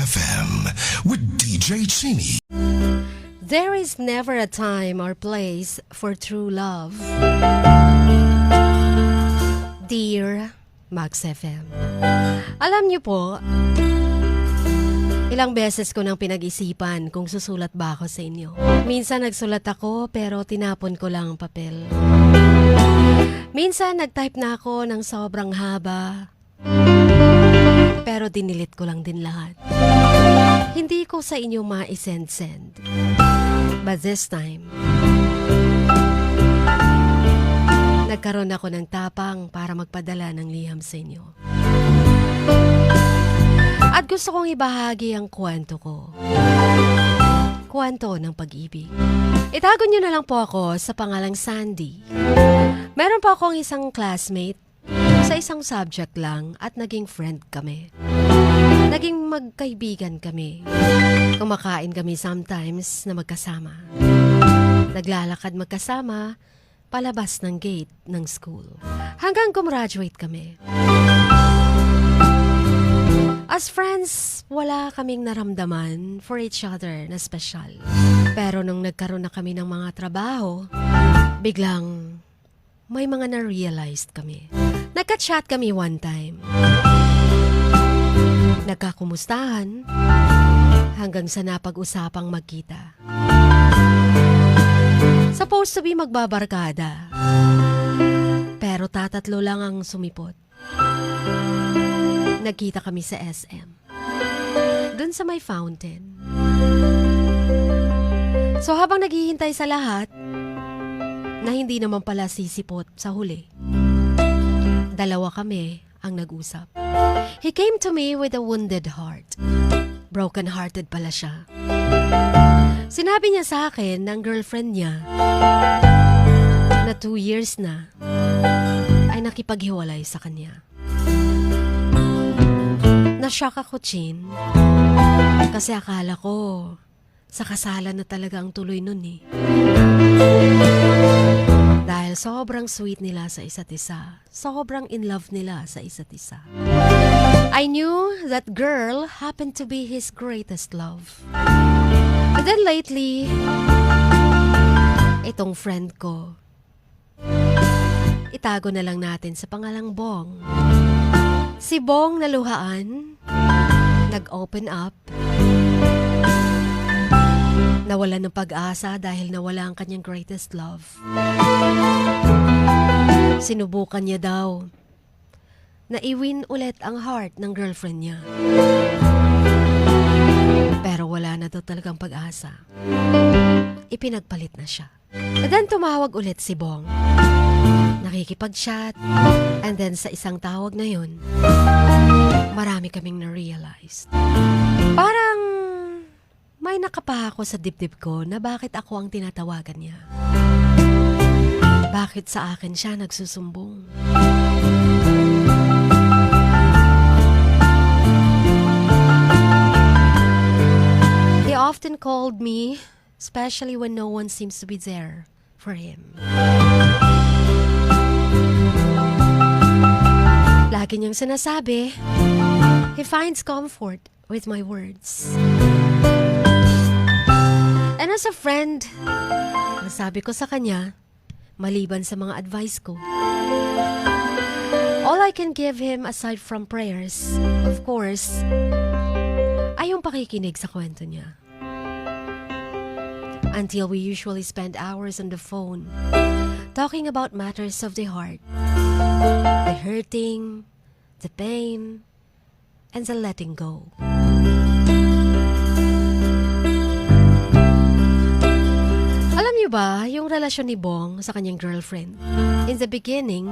FM with DJ Chinny. There is never a time or place for true love. Dear Max FM. Alam niyo po, ilang beses ko nang pinag-isipan kung susulat ba ako sa inyo. Minsan nagsulat ako pero tinapon ko lang ang papel. Minsan nag-type na ako ng sobrang haba pero dinilit ko lang din lahat. Hindi ko sa inyo ma-send. But this time, nagkaroon ako ng tapang para magpadala ng liham sa inyo. At gusto kong ibahagi ang kwento ko. Kwento ng pag-ibig. Itago niyo na lang po ako sa pangalang Sandy. Meron po akong isang classmate sa isang subject lang at naging friend kami. Naging magkaibigan kami. Kumakain kami sometimes na magkasama. Naglalakad magkasama palabas ng gate ng school. Hanggang gumraduate kami. As friends, wala kaming naramdaman for each other na special. Pero nung nagkaroon na kami ng mga trabaho, biglang may mga na-realized kami. Nagka-chat kami one time. Nagkakumustahan hanggang sa napag-usapang magkita. Supposed to be magbabarkada. Pero tatatlo lang ang sumipot. Nagkita kami sa SM. Dun sa may fountain. So habang naghihintay sa lahat, na hindi naman pala sisipot sa huli, dalawa kami ang nag-usap. He came to me with a wounded heart. Broken-hearted pala siya. Sinabi niya sa akin ng girlfriend niya na 2 years na ay nakipaghiwalay sa kanya. Na-shock ako, Chin. Kasi akala ko sa kasalan na talaga ang tuloy nun eh. Dahil sobrang sweet nila sa isa't isa. Sobrang in love nila sa isa't isa. I knew that girl happened to be his greatest love. But then lately, itong friend ko, itago na lang natin sa pangalang Bong. Si Bong naluhaan, nag-open up, nawala ng pag-asa dahil nawala ang kanyang greatest love. Sinubukan niya daw na i-win ulit ang heart ng girlfriend niya. Pero wala na daw talagang pag-asa. Ipinagpalit na siya. And then tumawag ulit si Bong. Nakikipag-chat. And then sa isang tawag na yun, marami kaming na-realize. Parang may nakapahako sa dibdib ko na bakit ako ang tinatawagan niya. Bakit sa akin siya nagsusumbong? He often called me, especially when no one seems to be there for him. Lagi niyang sinasabi, he finds comfort with my words. And as a friend, nasabi ko sa kanya, maliban sa mga advice ko, all I can give him aside from prayers, of course, ay yung pakikinig sa kwento niya. Until we usually spend hours on the phone, talking about matters of the heart, the hurting, the pain, and the letting go. Alam niyo ba, yung relasyon ni Bong sa kanyang girlfriend, in the beginning,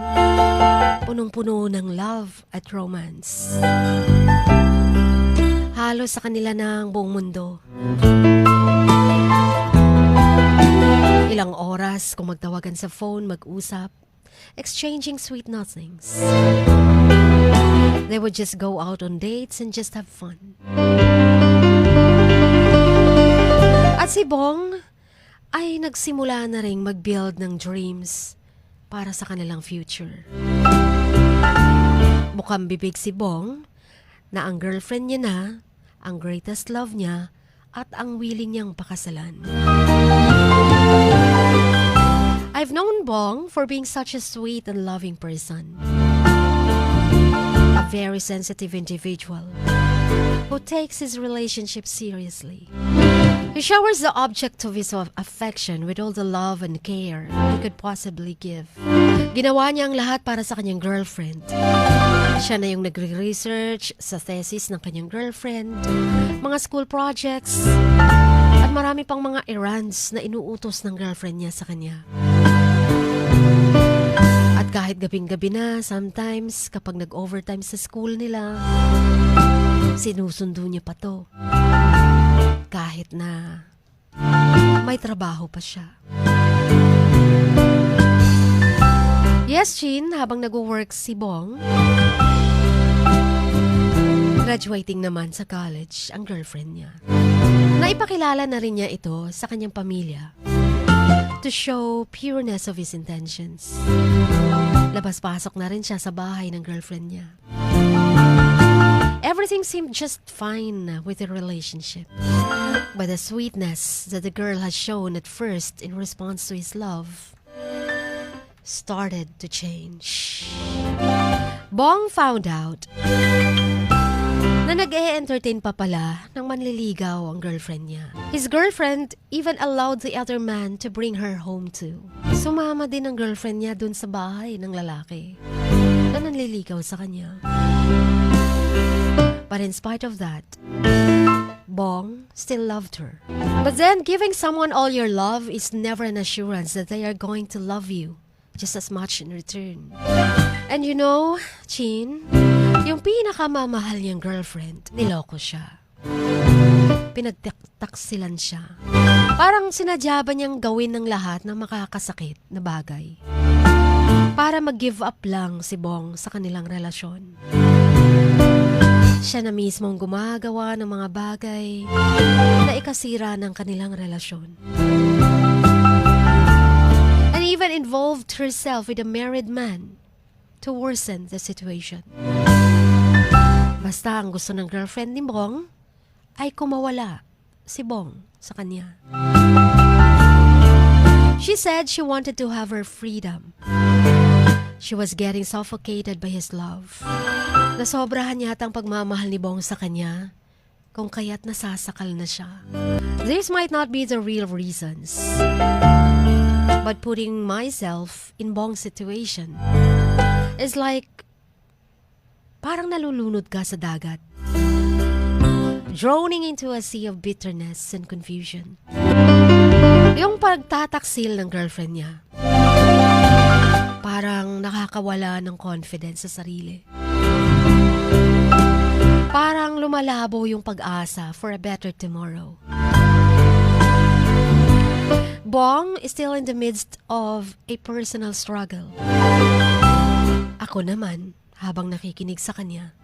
punong-puno ng love at romance. Halos sa kanila ng buong mundo. Ilang oras kung magtawagan sa phone, mag-usap, exchanging sweet nothings. They would just go out on dates and just have fun. At si Bong ay nagsimula na ring mag-build ng dreams para sa kanilang future. Mukhang bibig si Bong na ang girlfriend niya na ang greatest love niya, at ang willing niyang pakasalan. I've known Bong for being such a sweet and loving person. A very sensitive individual who takes his relationship seriously. He showers the object of his affection with all the love and care he could possibly give. Ginawa niya ang lahat para sa kanyang girlfriend. Siya na yung nagre-research sa thesis ng kanyang girlfriend, mga school projects, at marami pang mga errands na inuutos ng girlfriend niya sa kanya. At kahit gabing-gabi na, sometimes kapag nag-overtime sa school nila, sinusundo niya pa to. Kahit na may trabaho pa siya. Yes, Chin, habang nag-work si Bong, graduating naman sa college ang girlfriend niya. Naipakilala na rin niya ito sa kanyang pamilya to show pureness of his intentions. Labas-pasok na rin siya sa bahay ng girlfriend niya. Everything seemed just fine with the relationship. But the sweetness that the girl has shown at first in response to his love started to change. Bong found out na nag-e-entertain pa pala ng manliligaw ang girlfriend niya. His girlfriend even allowed the other man to bring her home too. Sumama din ang girlfriend niya dun sa bahay ng lalaki na nanliligaw sa kanya. But in spite of that, Bong still loved her. But then, giving someone all your love is never an assurance that they are going to love you just as much in return. And you know, Chin, yung pinakamamahal niyang girlfriend, niloko siya. Pinagtaksilan siya. Parang sinadya ba niyang gawin ng lahat ng makakasakit na bagay para mag-give up lang si Bong sa kanilang relasyon. Siya na mismong gumagawa ng mga bagay na ikasira ng kanilang relasyon. And even involved herself with a married man to worsen the situation. Basta ang gusto ng girlfriend ni Bong ay kumawala si Bong sa kanya. She said she wanted to have her freedom. She was getting suffocated by his love. Nasobrahan yata ang pagmamahal ni Bong sa kanya, kung kaya't nasasakal na siya. These might not be the real reasons, but putting myself in Bong's situation is like parang nalulunod ka sa dagat, drowning into a sea of bitterness and confusion. Yung pagtataksil ng girlfriend niya, parang nakakawala ng confidence sa sarili. Parang lumalabo yung pag-asa for a better tomorrow. Bong is still in the midst of a personal struggle. Ako naman, habang nakikinig sa kanya,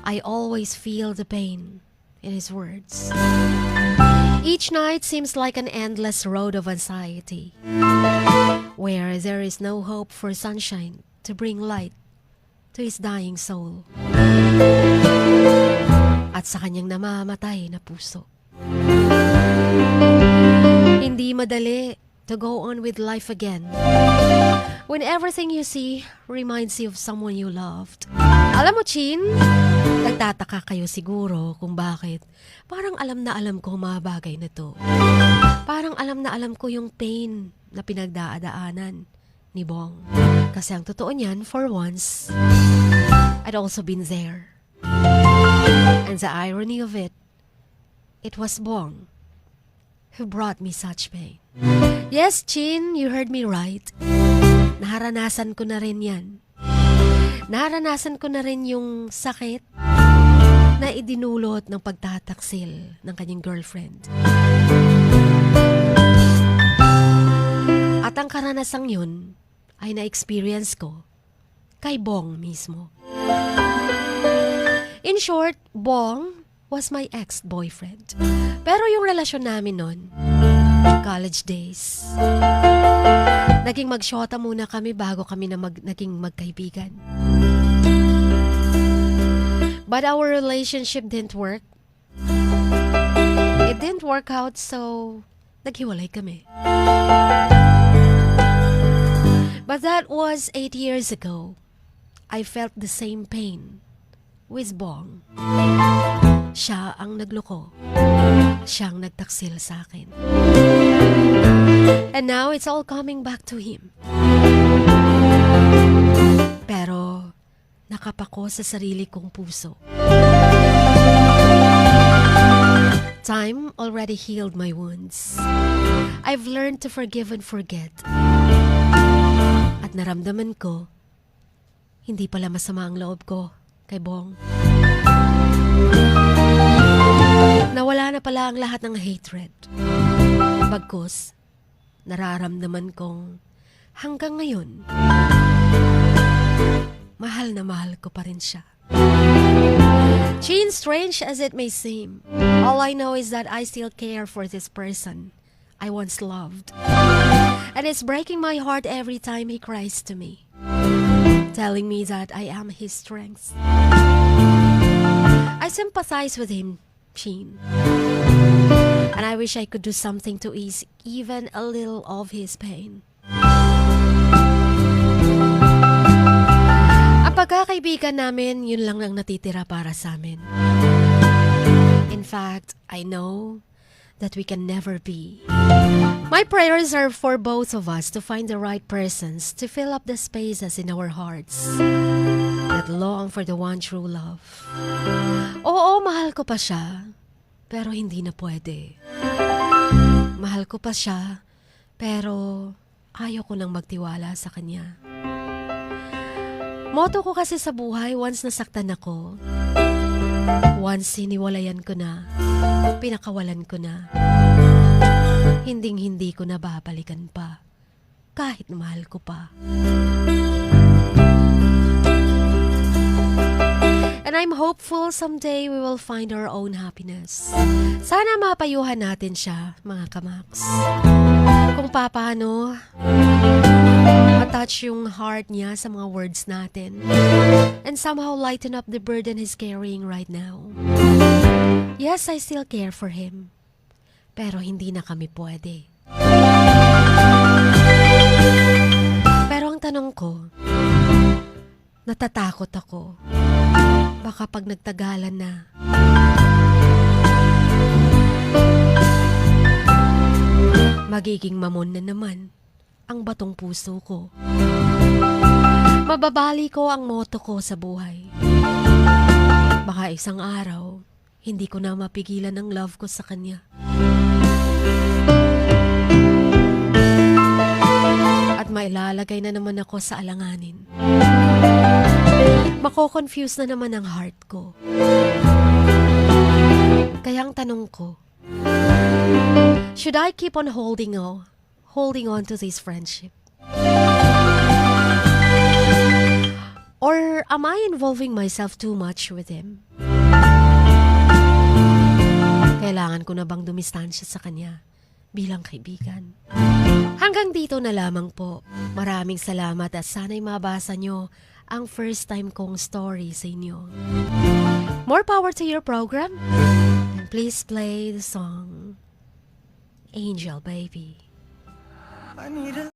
I always feel the pain in his words. Each night seems like an endless road of anxiety, where there is no hope for sunshine to bring light to his dying soul at sa kanyang namamatay na puso. Hindi madali to go on with life again when everything you see reminds you of someone you loved. Alam mo, Chin, nagtataka kayo siguro kung bakit parang alam na alam ko mga bagay na to. Parang alam na alam ko yung pain na pinagdadaanan ni Bong. Kasi ang totoo niyan, for once, I'd also been there. And the irony of it, it was Bong who brought me such pain. Yes, Chin, you heard me right. Naranasan ko na rin yan. Naranasan ko na rin yung sakit na idinulot ng pagtataksil ng kanyang girlfriend. At ang karanasang yun ay na-experience ko kay Bong mismo. In short, Bong was my ex-boyfriend. Pero yung relasyon namin nun, college days. Naging magsyota muna kami bago kami na naging magkaibigan. But our relationship didn't work It didn't work out, so naghiwalay kami. But that was 8 years ago. I felt the same pain with Bong. Siya ang nagloko. Siyang nagtaksil sa akin. And now it's all coming back to him. Pero nakapako sa sarili kong puso. Time already healed my wounds. I've learned to forgive and forget. At naramdaman ko, hindi pala masama ang loob ko kay Bong. Nawala na pala ang lahat ng hatred. Bagkus, nararamdaman kong hanggang ngayon, mahal na mahal ko pa rin siya. Chin, strange as it may seem, all I know is that I still care for this person I once loved. And it's breaking my heart every time he cries to me, telling me that I am his strength. I sympathize with him, Chin. And I wish I could do something to ease even a little of his pain. Ang pagkakaibigan namin, yun lang ang natitira para sa amin. In fact, I know that we can never be. My prayers are for both of us to find the right persons to fill up the spaces in our hearts that long for the one true love. Oo, mahal ko pa siya, pero hindi na pwede. Mahal ko pa siya, pero ayaw ko nang magtiwala sa kanya. Motto ko kasi sa buhay, once nasaktan ako, once hiniwalayan ko na, pinakawalan ko na, hinding-hindi ko na babalikan pa, kahit mahal ko pa. And I'm hopeful someday we will find our own happiness. Sana mapayuhan natin siya, mga kamaks. Kung paano matouch yung heart niya sa mga words natin and somehow lighten up the burden he's carrying right now. Yes, I still care for him, pero hindi na kami pwede. Pero ang tanong ko, natatakot ako. Baka pag nagtagalan na, magiging mamon na naman ang batong puso ko. Mababali ko ang motto ko sa buhay. Baka isang araw, hindi ko na mapigilan ang love ko sa kanya. At mailalagay na naman ako sa alanganin. Mako-confuse na naman ang heart ko. Kaya ang tanong ko, should I keep on holding on to this friendship? Or am I involving myself too much with him? Kailangan ko na bang dumistansya sa kanya bilang kaibigan? Hanggang dito na lamang po. Maraming salamat at sana'y mabasa nyo ang first time kong story sa inyo. More power to your program. And please play the song Angel Baby. I need a